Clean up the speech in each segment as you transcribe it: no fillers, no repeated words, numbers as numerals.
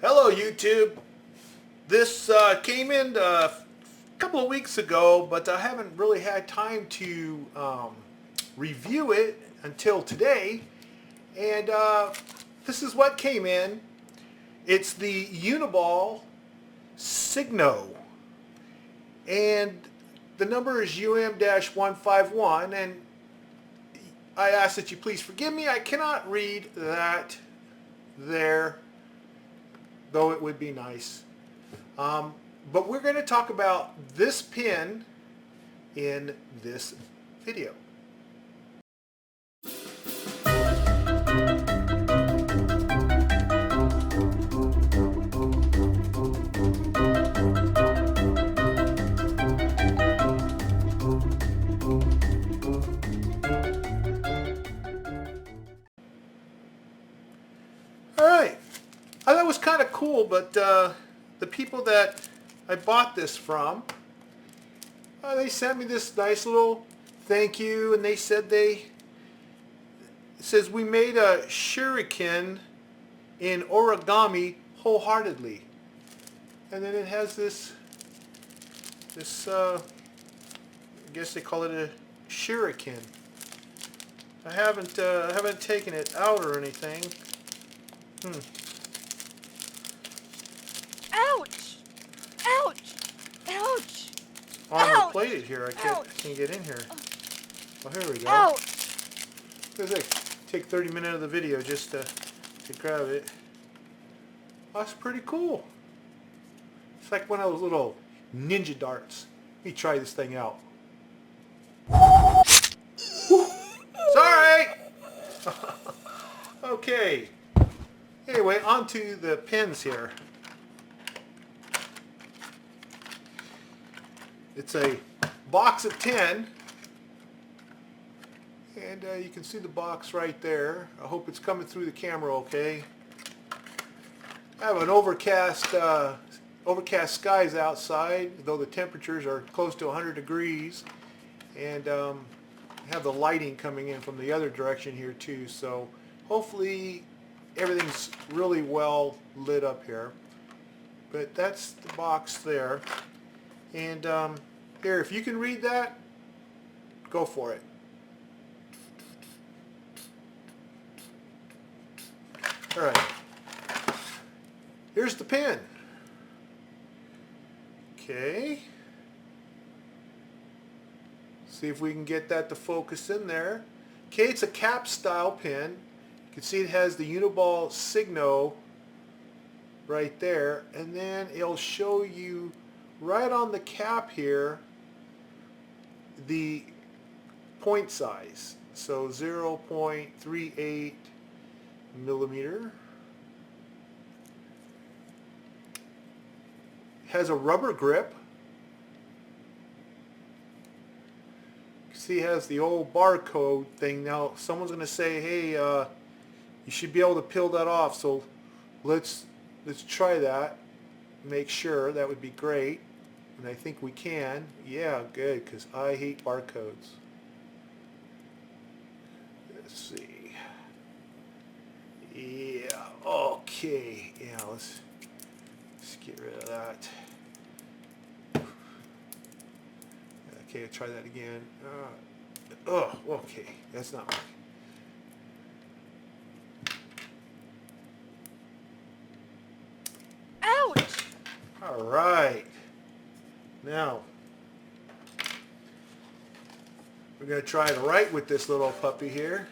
Hello YouTube. This came in a couple of weeks ago, but I haven't really had time to review it until today. And this is what came in. It's the Uni-ball Signo. And the number is UM-151. And I ask that you please forgive me. I cannot read that there, though it would be nice. But we're going to talk about this pin in this video. Alright, I thought it was kind of cool, but the people that I bought this from, they sent me this nice little thank you, and they said it says we made a shuriken in origami wholeheartedly. And then it has this I guess they call it a shuriken. I haven't taken it out or anything. Ouch! Ouch! Ouch! Armor plated here. I can't get in here. Oh, here we go. Ouch! It's like take 30 minutes of the video just to grab it. That's pretty cool. It's like one of those little ninja darts. Let me try this thing out. Sorry! Okay. Anyway, on to the pins here. It's a box of 10. And you can see the box right there. I hope it's coming through the camera okay. I have an overcast skies outside, though the temperatures are close to 100 degrees. And I have the lighting coming in from the other direction here too. So hopefully everything's really well lit up here. But that's the box there. And here, if you can read that, go for it. Alright. Here's the pin. Okay. See if we can get that to focus in there. Okay, it's a cap style pin. You can see it has the Uni-ball Signo right there, and then it'll show you right on the cap here the point size. So 0.38 millimeter. Has a rubber grip. See, it has the old barcode thing. Now someone's going to say, hey, you should be able to peel that off, so let's try that. Make sure. That would be great. And I think we can. Yeah, good, because I hate barcodes. Let's see. Yeah, okay. Yeah, let's get rid of that. Okay, I'll try that again. Okay, that's not working. Ouch! All right. Now, we're going to try to write with this little puppy here.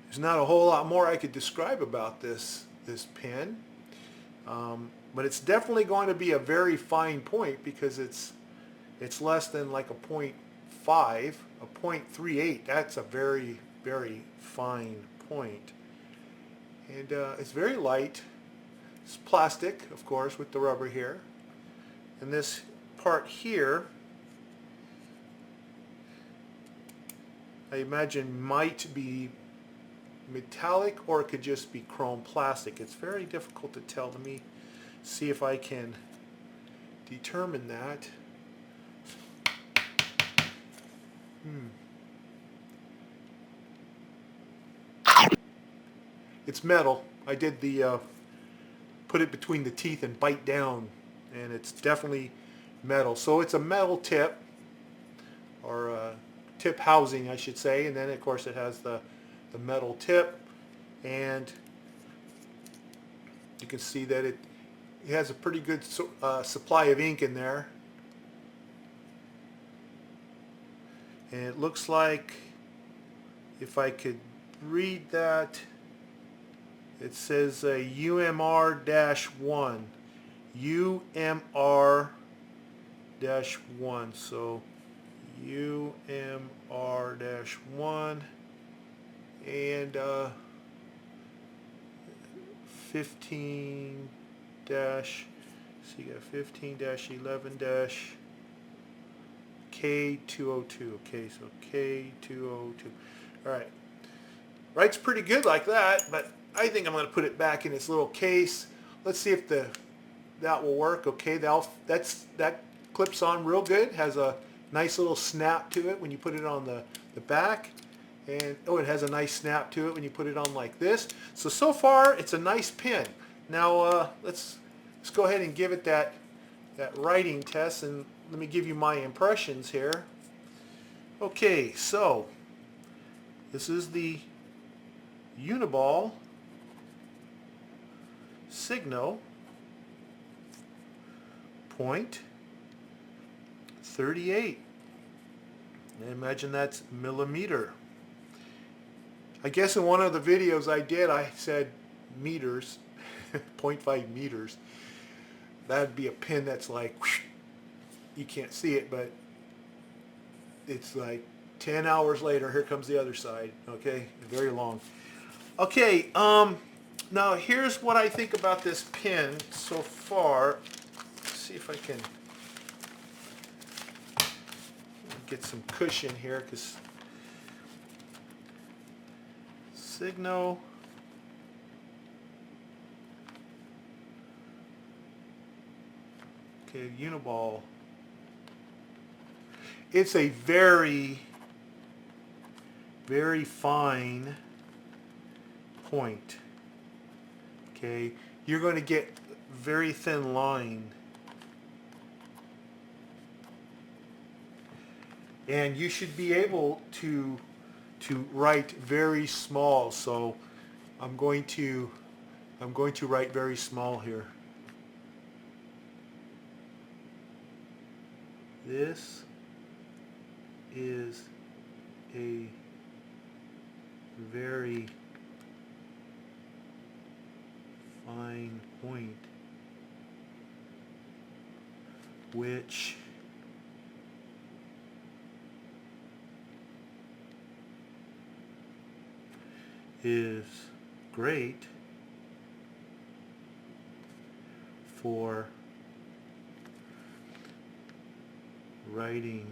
There's not a whole lot more I could describe about this pen, but it's definitely going to be a very fine point because it's less than like a 0.5, a 0.38. That's a very, very fine point. And it's very light. It's plastic, of course, with the rubber here. And this part here, I imagine might be metallic, or it could just be chrome plastic. It's very difficult to tell. Let me see if I can determine that. it's metal. I did the put it between the teeth and bite down, and it's definitely metal. So it's a metal tip, or tip housing, I should say, and then of course it has the metal tip, and you can see that it has a pretty good supply of ink in there. And it looks like, if I could read that, it says UMR-1. UMR-1. So UMR-1 and 15 dash, so you got 15-11 dash K202. Okay, so K202. All right. Writes pretty good like that, but I think I'm going to put it back in its little case. Let's see if that will work. Okay, that clips on real good. Has a nice little snap to it when you put it on the back. And oh, it has a nice snap to it when you put it on like this. So far it's a nice pen. Now let's go ahead and give it that writing test, and let me give you my impressions here. Okay, so this is the Uni-ball Signo 0.38. I imagine that's millimeter. I guess in one of the videos I did, I said meters, 0.5 meters. That'd be a pen that's like, whoosh, you can't see it, but it's like 10 hours later, here comes the other side. Okay, very long. Okay, now here's what I think about this pen so far. Let's see if I can get some cushion here, because Signo, okay, Uni-ball. It's a very, very fine point. Okay, you're going to get very thin line, and you should be able to write very small. So I'm going to write very small here. This is a very fine point, which is great for writing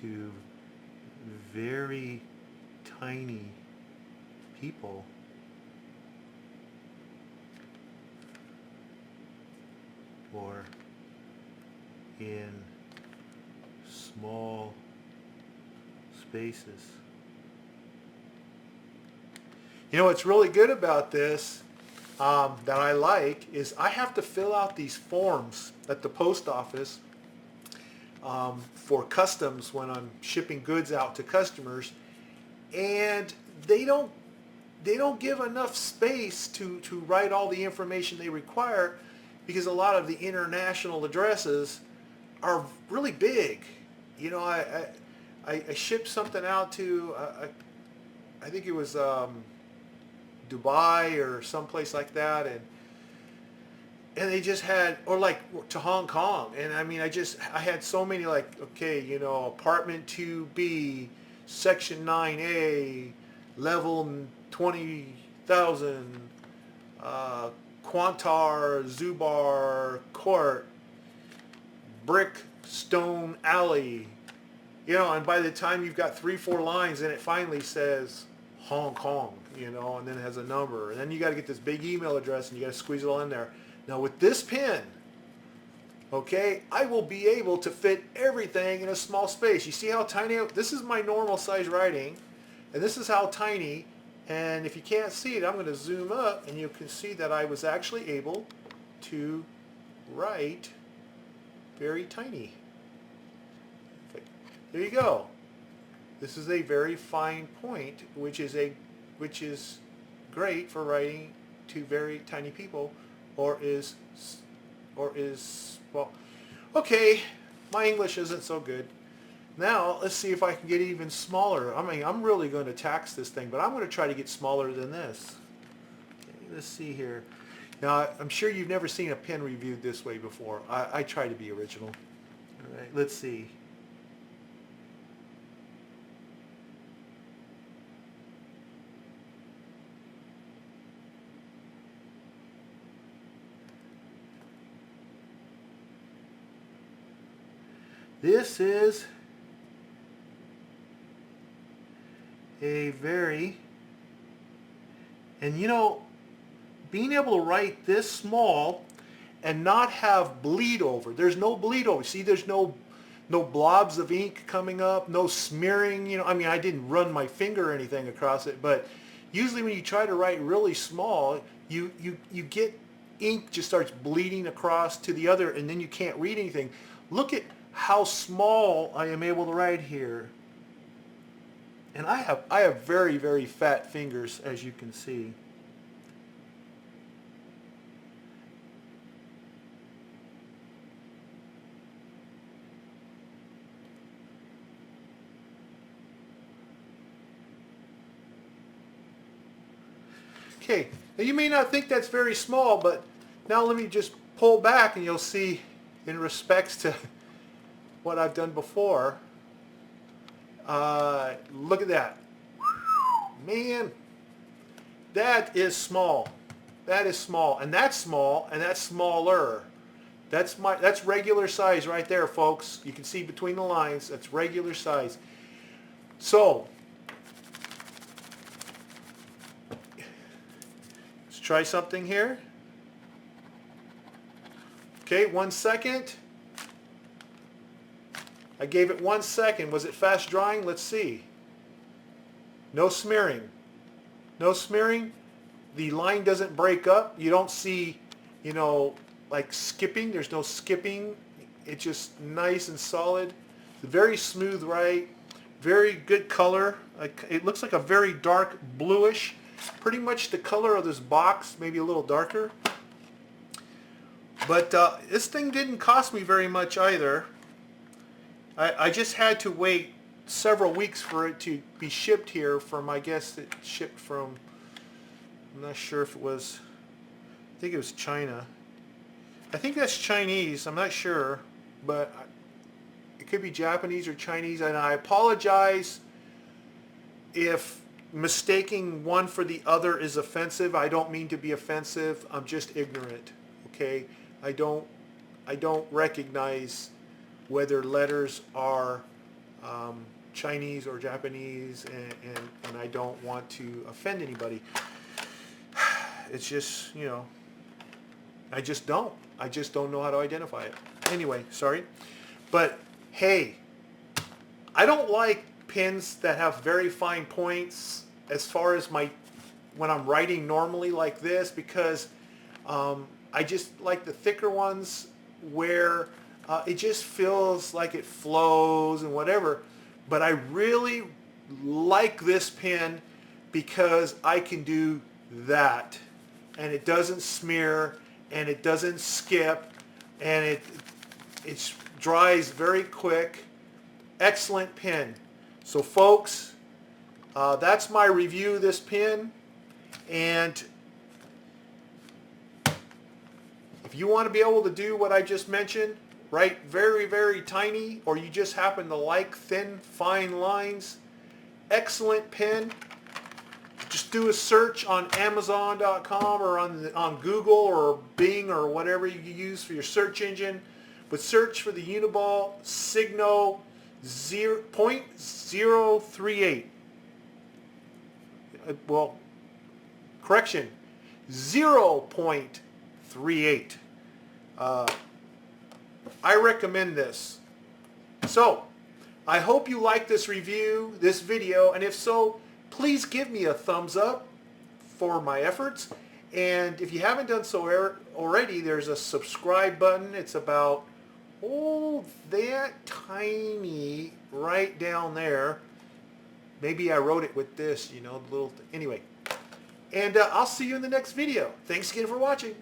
to very tiny people or in small spaces. You know what's really good about this that I like is I have to fill out these forms at the post office for customs when I'm shipping goods out to customers, and they don't give enough space to write all the information they require, because a lot of the international addresses are really big. You know, I shipped something out to I think it was Dubai or someplace like that, and they just had, or like to Hong Kong, and I mean I had so many, like, okay, you know, apartment 2B, section 9A, level 20,000, Quantar Zubar Court, brick stone alley, you know, and by the time you've got 3-4 lines, and it finally says Hong Kong, you know, and then it has a number, and then you got to get this big email address, and you got to squeeze it all in there. Now with this pen, okay, I will be able to fit everything in a small space. You see how tiny, this is my normal size writing, And this is how tiny, and if you can't see it, I'm going to zoom up and you can see that I was actually able to write very tiny. There you go. This is a very fine point, which is great for writing to very tiny people, or is well, okay, my English isn't so good. Now let's see if I can get even smaller. I mean, I'm really going to tax this thing, but I'm going to try to get smaller than this. Okay, let's see here. Now I'm sure you've never seen a pen reviewed this way before. I try to be original. All right, let's see. This is a very, and you know, being able to write this small and not have bleed over. There's no bleed over. See, there's no blobs of ink coming up, no smearing. You know, I mean, I didn't run my finger or anything across it, but usually when you try to write really small, you get ink just starts bleeding across to the other, and then you can't read anything. Look at how small I am able to write here. And I have very, very fat fingers, as you can see. Okay, now you may not think that's very small, but now let me just pull back and you'll see in respects to what I've done before. Look at that. Man, that is small. That is small, and that's small, and that's smaller. That's regular size right there, folks. You can see between the lines, that's regular size. So, let's try something here. Okay, 1 second. I gave it 1 second. Was it fast drying? Let's see. No smearing. No smearing. The line doesn't break up. You don't see, you know, like skipping. There's no skipping. It's just nice and solid. Very smooth write. Very good color. It looks like a very dark bluish. Pretty much the color of this box, maybe a little darker. But this thing didn't cost me very much either. I just had to wait several weeks for it to be shipped here from, I guess it shipped from, I'm not sure if it was, I think it was China. I think that's Chinese, I'm not sure, but it could be Japanese or Chinese, and I apologize if mistaking one for the other is offensive. I don't mean to be offensive, I'm just ignorant, okay? I don't recognize whether letters are Chinese or Japanese, and I don't want to offend anybody. It's just, you know, I just don't know how to identify it. Anyway, sorry. But hey, I don't like pens that have very fine points as far as when I'm writing normally like this, because I just like the thicker ones where it just feels like it flows and whatever. But I really like this pen because I can do that. And it doesn't smear, and it doesn't skip, and it dries very quick. Excellent pen. So folks, that's my review of this pen. And if you want to be able to do what I just mentioned, write very, very tiny, or you just happen to like thin, fine lines, excellent pen. Just do a search on Amazon.com or on Google or Bing or whatever you use for your search engine. But search for the Uni-ball Signo 0.038. Well, correction, 0.38. I recommend this. So, I hope you like this review, this video, and if so, please give me a thumbs up for my efforts. And if you haven't done so already, there's a subscribe button. It's about, oh, that tiny right down there. Maybe I wrote it with this, you know, anyway. And I'll see you in the next video. Thanks again for watching.